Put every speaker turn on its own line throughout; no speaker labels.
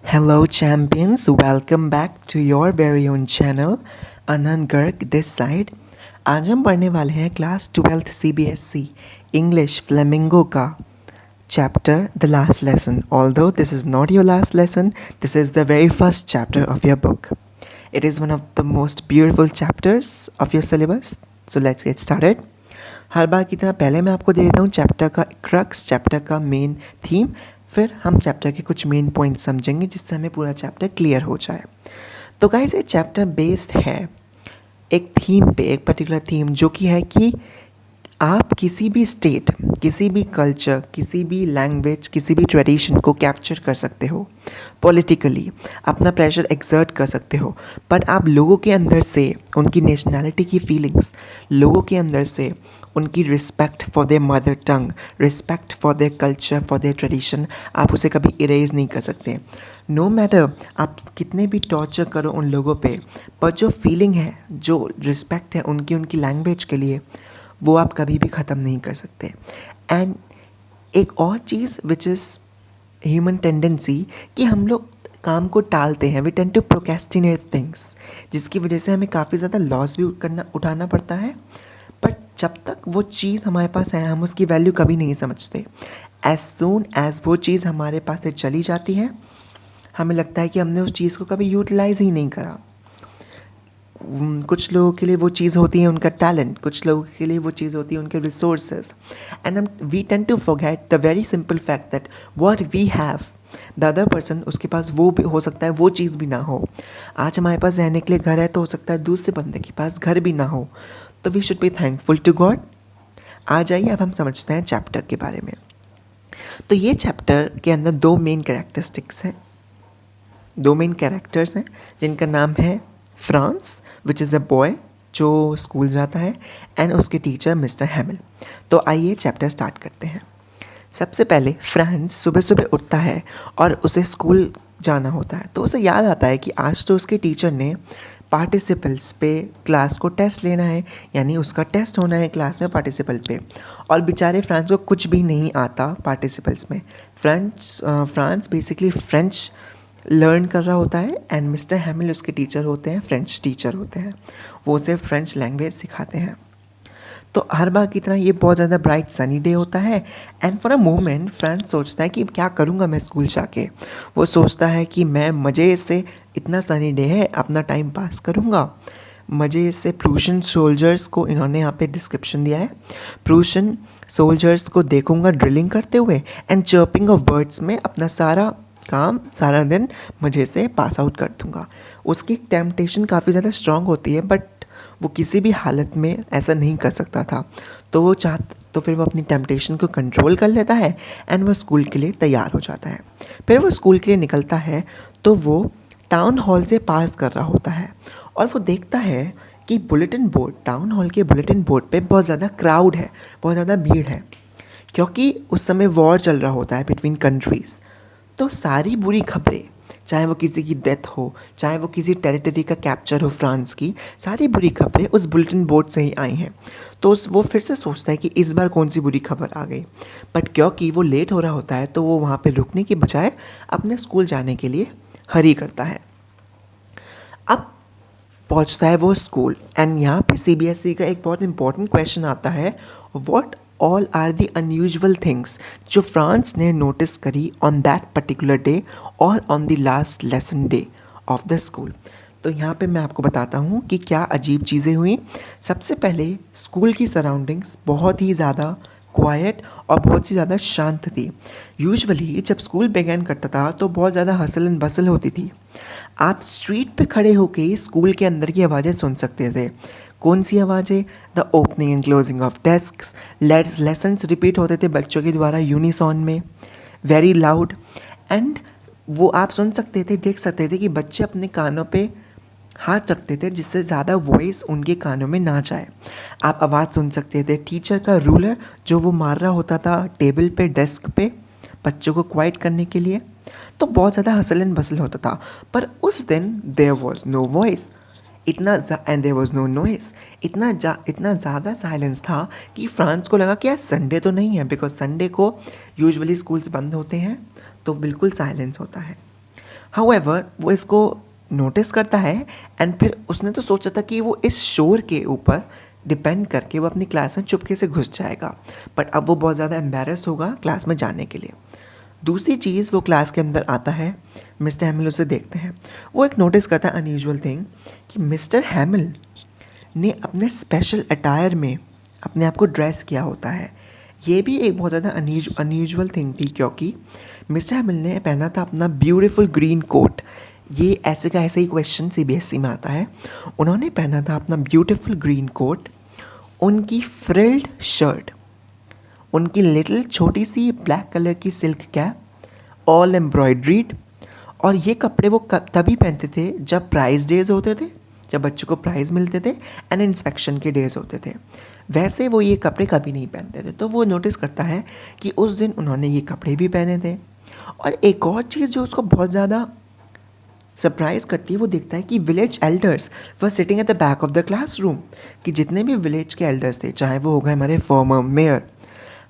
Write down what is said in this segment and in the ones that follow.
Hello champions, welcome back to your very own channel Anand Garg this side। आज हम पढ़ने वाले हैं class 12th CBSE English flamingo का chapter the last lesson। Although this is not your last lesson, this is the very first chapter of your book। It is one of the most beautiful chapters of your syllabus। So let's get started। हर बार की तरह पहले मैं आपको दे देता हूँ chapter का crux, chapter का main theme, फिर हम चैप्टर के कुछ मेन पॉइंट समझेंगे जिससे हमें पूरा चैप्टर क्लियर हो जाए। तो गाइस ये चैप्टर बेस्ड है एक थीम पे, एक पर्टिकुलर थीम जो कि है कि आप किसी भी स्टेट, किसी भी कल्चर, किसी भी लैंग्वेज, किसी भी ट्रेडिशन को कैप्चर कर सकते हो पॉलिटिकली, अपना प्रेशर एक्सर्ट कर सकते हो, बट आप लोगों के अंदर से उनकी नेशनैलिटी की फीलिंग्स, लोगों के अंदर से उनकी respect for their mother tongue, respect for their culture, for their tradition, आप उसे कभी इरेज नहीं कर सकते। नो मैटर आप कितने भी टॉर्चर करो उन लोगों पे, पर जो फीलिंग है, जो रिस्पेक्ट है उनकी उनकी लैंग्वेज के लिए, वो आप कभी भी ख़त्म नहीं कर सकते। एंड एक और चीज़ विच इज़ ह्यूमन टेंडेंसी कि हम लोग काम को टालते हैं, we tend to procrastinate things, जिसकी वजह से हमें काफ़ी ज़्यादा लॉस भी उठाना पड़ता है। बट जब तक वो चीज़ हमारे पास है हम उसकी वैल्यू कभी नहीं समझते। एज सून एज वो चीज़ हमारे पास से चली जाती है, हमें लगता है कि हमने उस चीज़ को कभी यूटिलाइज़ ही नहीं करा। कुछ लोगों के लिए वो चीज़ होती है उनका टैलेंट, कुछ लोगों के लिए वो चीज़ होती है उनके resources, and we tend to forget the very simple fact that what we have the other person, उसके पास वो भी हो सकता है वो चीज़ भी ना हो। आज हमारे पास रहने के लिए घर है तो हो सकता है दूसरे बंदे के पास घर भी ना हो, तो we should be thankful to God. आ जाइए अब हम समझते हैं चैप्टर के बारे में। तो ये चैप्टर के अंदर दो मेन कैरेक्टरिस्टिक्स हैं, दो मेन कैरेक्टर्स हैं जिनका नाम है France which is a boy जो स्कूल जाता है, एंड उसके टीचर मिस्टर हैमिल। तो आइए चैप्टर स्टार्ट करते हैं। सबसे पहले फ्रांस सुबह सुबह उठता है और उसे स्कूल जाना होता है, तो उसे याद आता है कि आज तो उसके टीचर ने पार्टिसिपल्स पे क्लास को टेस्ट लेना है, यानी उसका टेस्ट होना है क्लास में पार्टिसिपल पे, और बेचारे फ्रांस को कुछ भी नहीं आता पार्टिसिपल्स में। फ्रांस बेसिकली फ्रेंच लर्न कर रहा होता है, एंड मिस्टर हैमिल उसके टीचर होते हैं, फ्रेंच टीचर होते हैं, वो उसे फ्रेंच लैंग्वेज सिखाते हैं। तो हर बार की तरह ये बहुत ज़्यादा ब्राइट सनी डे होता है, and for a moment France सोचता है कि क्या करूँगा मैं स्कूल जाके। वो सोचता है कि मैं मज़े से, इतना सनी डे है, अपना टाइम पास करूँगा मज़े से। प्रूशियन सोल्जर्स को इन्होंने यहाँ पे डिस्क्रिप्शन दिया है, प्रूशियन सोल्जर्स को देखूँगा ड्रिलिंग करते हुए, एंड चर्पिंग ऑफ बर्ड्स में अपना सारा काम, सारा दिन मज़े से पास आउट कर दूँगा। उसकी टेम्पटेशन काफ़ी ज़्यादा स्ट्रॉन्ग होती है, बट वो किसी भी हालत में ऐसा नहीं कर सकता था, तो फिर वो अपनी टेम्पटेशन को कंट्रोल कर लेता है, एंड वो स्कूल के लिए तैयार हो जाता है। फिर वो स्कूल के लिए निकलता है तो वो टाउन हॉल से पास कर रहा होता है, और वो देखता है कि बुलेटिन बोर्ड, टाउन हॉल के बुलेटिन बोर्ड पे बहुत ज़्यादा क्राउड है, बहुत ज़्यादा भीड़ है, क्योंकि उस समय वॉर चल रहा होता है बिटवीन कंट्रीज़। तो सारी बुरी खबरें, चाहे वो किसी की डेथ हो, चाहे वो किसी टेरिटरी का कैप्चर हो फ्रांस की, सारी बुरी खबरें उस बुलेटिन बोर्ड से ही आई हैं। तो वो फिर से सोचता है कि इस बार कौन सी बुरी खबर आ गई, बट क्योंकि वो लेट हो रहा होता है तो वो वहाँ पे रुकने की बजाय अपने स्कूल जाने के लिए हरी करता है। अब पहुँचता है वो स्कूल, एंड यहाँ पे CBSE का एक बहुत इंपॉर्टेंट क्वेश्चन आता है, what all are the unusual things जो फ्रांस ने नोटिस करी ऑन दैट पर्टिकुलर डे और on the last lesson day of the school. तो यहाँ पे मैं आपको बताता हूँ कि क्या अजीब चीज़ें हुई। सबसे पहले स्कूल की सराउंडिंग्स बहुत ही ज़्यादा क्वाइट और बहुत ही ज़्यादा शांत थी। यूजुअली जब स्कूल बिगेन करता था तो बहुत ज़्यादा हसल एंड बसल होती थी। आप स्ट्रीट पे खड़े होकर स्कूल के अंदर की आवाज़ें सुन सकते थे। कौन सी आवाज़ें? The opening and closing of desks, lessons repeat होते थे बच्चों के द्वारा यूनिसॉन में, वेरी लाउड, एंड वो आप सुन सकते थे, देख सकते थे कि बच्चे अपने कानों पे हाथ रखते थे जिससे ज़्यादा वॉइस उनके कानों में ना जाए। आप आवाज़ सुन सकते थे टीचर का रूलर जो वो मार रहा होता था टेबल पे, डेस्क पे, बच्चों को क्वाइट करने के लिए। तो बहुत ज़्यादा हसल एंड बसल होता था। पर उस दिन there was no voice, and there was no noise, इतना ज़्यादा साइलेंस था कि फ्रांस को लगा कि यार संडे तो नहीं है, बिकॉज संडे को यूजुअली स्कूल्स बंद होते हैं तो बिल्कुल साइलेंस होता है। हाउएवर वो इसको नोटिस करता है एंड फिर उसने तो सोचा था कि वो इस शोर के ऊपर डिपेंड करके वो अपनी क्लास में चुपके से घुस जाएगा, बट अब वो बहुत ज़्यादा एम्बेरस होगा क्लास में जाने के लिए। दूसरी चीज़, वो क्लास के अंदर आता है, मिस्टर हैमिल उसे देखते हैं। वो एक नोटिस करता है अनयूजुअल थिंग कि मिस्टर हैमिल ने अपने स्पेशल अटायर में अपने आप को ड्रेस किया होता है। ये भी एक बहुत ज़्यादा अनयूजुअल थिंग थी, क्योंकि मिस्टर हैमिल ने पहना था अपना ब्यूटीफुल ग्रीन कोट। ये ऐसे का ऐसे ही क्वेश्चन सीबीएसई में आता है। उन्होंने पहना था अपना ब्यूटीफुल ग्रीन कोट, उनकी फ्रिल्ड शर्ट, उनकी लिटिल छोटी सी ब्लैक कलर की सिल्क कैप, ऑल एम्ब्रॉयड्रीड। और ये कपड़े वो तभी पहनते थे जब प्राइज़ डेज होते थे, जब बच्चों को प्राइज़ मिलते थे एंड इंस्पेक्शन के डेज होते थे। वैसे वो ये कपड़े कभी नहीं पहनते थे। तो वो नोटिस करता है कि उस दिन उन्होंने ये कपड़े भी पहने थे। और एक और चीज़ जो उसको बहुत ज़्यादा सरप्राइज़ करती है, वो देखता है कि village elders were sitting at the back of the class room. कि जितने भी विलेज के एल्डर्स थे, चाहे वो हो गए हमारे farmer mayor,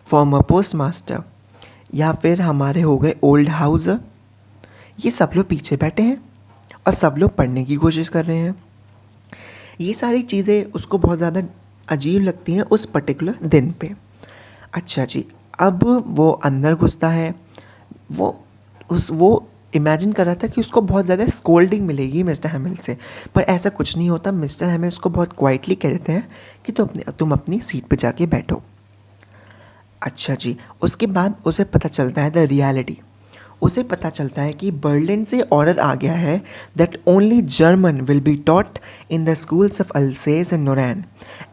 farmer post master, या फिर हमारे हो गए ओल्ड हाउसर, ये सब लोग पीछे बैठे हैं और सब लोग पढ़ने की कोशिश कर रहे हैं। ये सारी चीज़ें उसको बहुत ज़्यादा अजीब लगती हैं उस पर्टिकुलर दिन पे। अच्छा जी, अब वो अंदर घुसता है। वो इमेजिन कर रहा था कि उसको बहुत ज़्यादा स्कोल्डिंग मिलेगी मिस्टर हैमिल से, पर ऐसा कुछ नहीं होता। मिस्टर हैमिल उसको बहुत क्वाइटली कह देते हैं कि तुम अपनी सीट पे जाके बैठो। अच्छा जी, उसके बाद उसे पता चलता है द रियलिटी। उसे पता चलता है कि बर्लिन से ऑर्डर आ गया है that only German will be taught in the schools of Alsace and Lorraine,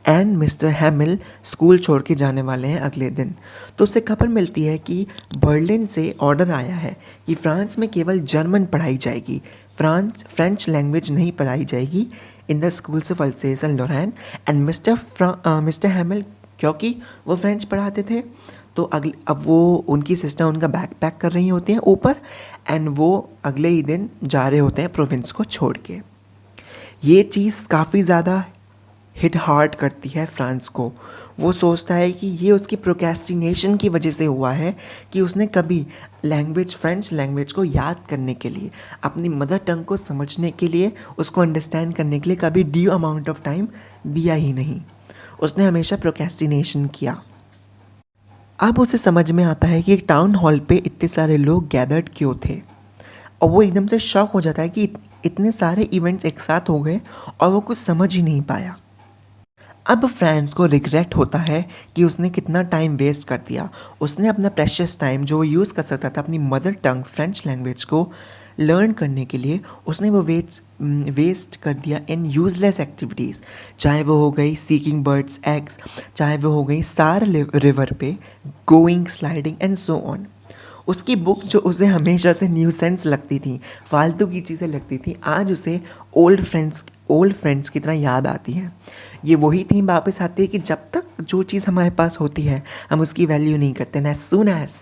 and mister Hamel school छोड़ के जाने वाले हैं अगले दिन। तो उसे खबर मिलती है कि बर्लिन से ऑर्डर आया है कि फ्रांस में केवल जर्मन पढ़ाई जाएगी, फ्रेंच लैंग्वेज नहीं पढ़ाई जाएगी in the schools of Alsace and Lorraine. And mister Hamel, क्योंकि वो फ्रेंच पढ़ाते थे, तो अब वो उनकी सिस्टर उनका बैग पैक कर रही होती हैं ऊपर, एंड वो अगले ही दिन जा रहे होते हैं प्रोविंस को छोड़ के। ये चीज़ काफ़ी ज़्यादा हिट हार्ट करती है फ्रांस को। वो सोचता है कि ये उसकी प्रोक्रेस्टिनेशन की वजह से हुआ है कि उसने कभी फ्रेंच लैंग्वेज को याद करने के लिए, अपनी मदर टंग को समझने के लिए, उसको अंडरस्टैंड करने के लिए कभी ड्यू अमाउंट ऑफ टाइम दिया ही नहीं। उसने हमेशा प्रोक्रेस्टिनेशन किया। अब उसे समझ में आता है कि एक टाउन हॉल पे इतने सारे लोग गैदर्ड क्यों थे, और वो एकदम से शॉक हो जाता है कि इतने सारे इवेंट्स एक साथ हो गए और वो कुछ समझ ही नहीं पाया। अब फ्रांस को रिग्रेट होता है कि उसने कितना टाइम वेस्ट कर दिया। उसने अपना प्रेशियस टाइम जो वो यूज़ कर सकता था अपनी मदर टंग फ्रेंच लैंग्वेज को लर्न करने के लिए, उसने वो वेस्ट कर दिया इन यूज़लेस एक्टिविटीज़। चाहे वो हो गई सीकिंग बर्ड्स एग्स, चाहे वो हो गई सार रिवर पे going, sliding and so on. उसकी बुक जो उसे हमेशा से न्यूसेंस लगती थी, फालतू की चीज़ें लगती थी, आज उसे ओल्ड फ्रेंड्स की तरह याद आती हैं। ये वही थीम वापस आती है कि जब तक जो चीज़ हमारे पास होती है हम उसकी वैल्यू नहीं करते, and as soon as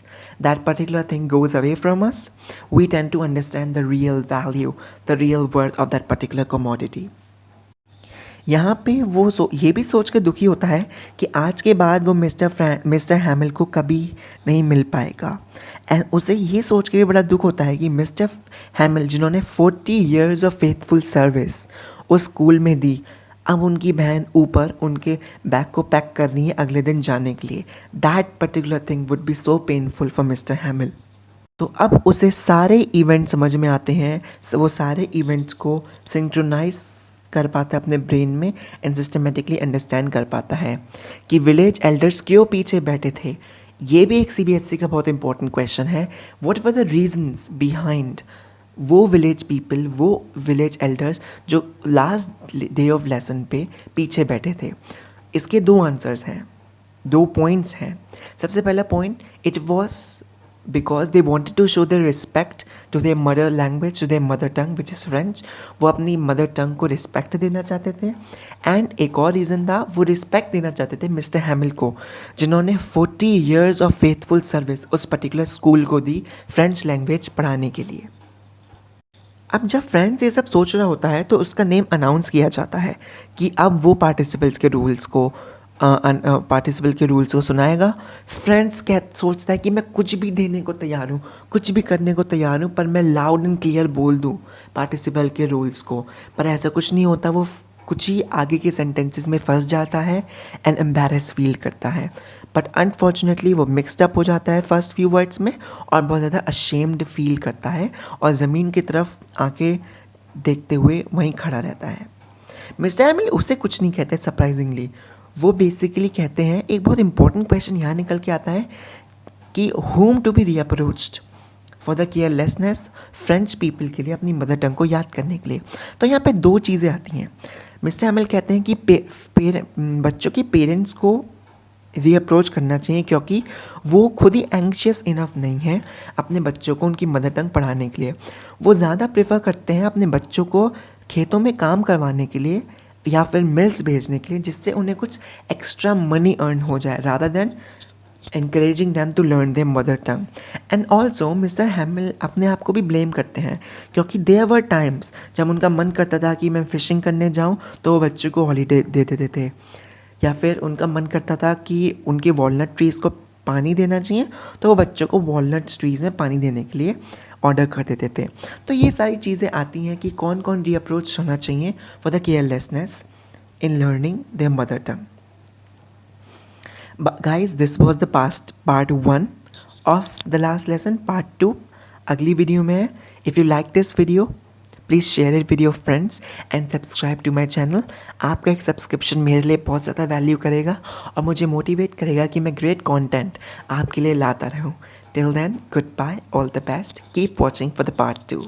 that particular thing goes away from us, we tend to understand the real value, the real worth of that particular commodity. यहाँ पे वो ये भी सोच के दुखी होता है कि आज के बाद वो मिस्टर हैमिल को कभी नहीं मिल पाएगा। एंड उसे ये सोच के भी बड़ा दुख होता है कि मिस्टर हैमिल, जिन्होंने 40 years ऑफ फेथफुल सर्विस उस स्कूल में दी, अब उनकी बहन ऊपर उनके बैग को पैक कर रही है अगले दिन जाने के लिए। That particular thing would be so painful for mister Hamel. तो अब उसे सारे इवेंट समझ में आते हैं, वो सारे इवेंट्स को सिंक्रोनाइज कर पाता है अपने ब्रेन में एंड सिस्टमेटिकली अंडरस्टैंड कर पाता है कि विलेज एल्डर्स क्यों पीछे बैठे थे। ये भी एक सीबीएसई का बहुत इंपॉर्टेंट क्वेश्चन है। What were the reasons behind वो विलेज पीपल, वो विलेज एल्डर्स जो लास्ट डे ऑफ लेसन पे पीछे बैठे थे। इसके दो आंसर्स हैं, दो पॉइंट्स हैं। सबसे पहला point, it was because they wanted to show their respect to their mother language, to their mother tongue which is French. वो अपनी मदर टंग को रिस्पेक्ट देना चाहते थे। एंड एक और रीज़न था, वो रिस्पेक्ट देना चाहते थे मिस्टर हैमिल को, जिन्होंने 40 years ऑफ फेथफुल सर्विस उस पर्टिकुलर स्कूल को दी फ्रेंच लैंग्वेज पढ़ाने के लिए। अब जब फ्रेंड्स ये सब सोच रहा होता है तो उसका नेम अनाउंस किया जाता है कि अब वो पार्टिसिपेंट्स के रूल्स को पार्टिसिपल के रूल्स को सुनाएगा। फ्रेंड्स सोचता है कि मैं कुछ भी देने को तैयार हूँ, कुछ भी करने को तैयार हूँ, पर मैं लाउड एंड क्लियर बोल दूँ पार्टिसिपल के रूल्स को, पर ऐसा कुछ नहीं होता। वो कुछ ही आगे के सेंटेंसेस में फंस जाता है एंड एम्बैरेस फील करता है। बट अनफॉर्चुनेटली वो मिक्सड अप हो जाता है फर्स्ट फ्यू वर्ड्स में और बहुत ज़्यादा अशेम्ड फील करता है और ज़मीन की तरफ आके देखते हुए वहीं खड़ा रहता है। मिस्टर हैमिल उसे कुछ नहीं कहते सरप्राइजिंगली। वो बेसिकली कहते हैं, एक बहुत इंपॉर्टेंट क्वेश्चन यहाँ निकल के आता है कि home to be reproached for the carelessness, French people के लिए अपनी मदर टंग को याद करने के लिए। तो यहाँ पे दो चीज़ें आती हैं। मिस्टर हैमिल कहते हैं कि बच्चों के पेरेंट्स को रीअप्रोच करना चाहिए क्योंकि वो खुद ही एंग्शियस इनफ नहीं है अपने बच्चों को उनकी मदर टंग पढ़ाने के लिए। वो ज़्यादा प्रेफर करते हैं अपने बच्चों को खेतों में काम करवाने के लिए या फिर मिल्स भेजने के लिए, जिससे उन्हें कुछ एक्स्ट्रा मनी अर्न हो जाए, rather than encouraging them to learn their mother tongue. And also mister Hamel अपने आप को भी ब्लेम करते हैं क्योंकि there were times जब उनका मन करता था कि मैं फ़िशिंग करने जाऊं तो वो बच्चों को हॉलीडे दे देते थे, या फिर उनका मन करता था कि उनके वॉलनट ट्रीज़ को पानी देना चाहिए तो वो बच्चों को वॉलनट ट्रीज़ में पानी देने के लिए ऑर्डर कर देते थे। तो ये सारी चीज़ें आती हैं कि कौन कौन रीअप्रोच होना चाहिए for the carelessness in learning there mother tongue. Guys, this was the part 1 of the last lesson. Part 2 अगली वीडियो में है। If you like this video, please share it with your friends and subscribe to my channel. आपका एक subscription मेरे लिए बहुत ज़्यादा value करेगा और मुझे मोटिवेट करेगा कि मैं ग्रेट कंटेंट आपके लिए लाता रहूँ। Till then, goodbye, all the best. Keep watching for the part 2.